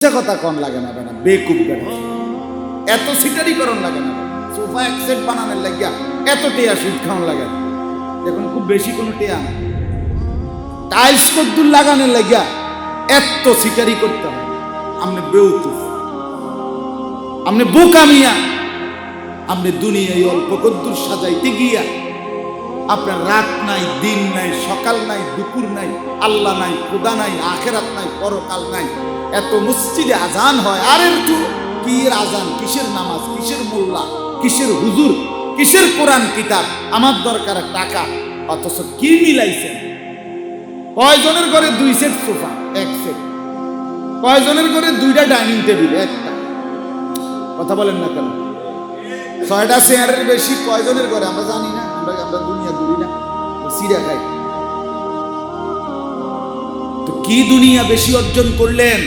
কথা কম লাগে না বেনা বেকুব বেনা এত সিটারিকরণ লাগে না সোফা এক সেট বানানোর লাগিয়া এত টিয়া সুদ খাওয়ান লাগে দেখুন খুব বেশি কোনো টিয়া না টাইলস কদ্দুর লাগানোর লাগিয়া এত সিটারি করতে হয় আপনি বেউতুফ আপনি বোকামিয়া আপনি দুনিয়ায় অল্প কদ্দুর সাজাইতে গিয়া আপনার রাত নাই দিন নাই সকাল নাই দুপুর নাই আল্লাহ নাই খোদা নাই আখেরাত নাই পরকাল নাই এত মসজিদে আজান হয় আর একটু কি আজান কিসের নামাজ কিসের মোল্লা কিসের হুজুর কিসের কোরআন কিতাব আমার দরকার টাকা অথচ কি মিলাইছেন কয়জনের ঘরে 2 সেট সোফা এক সেট কয়জনের ঘরে 2টা ডাইনিং টেবিল একটা কথা বলেন না কেন 6টা চেয়ারের বেশি কয়জনের ঘরে আমরা জানি না আমরা দুনিয়া ঘুরি না সিরা খাই তো কি দুনিয়া বেশি অর্জন করলেন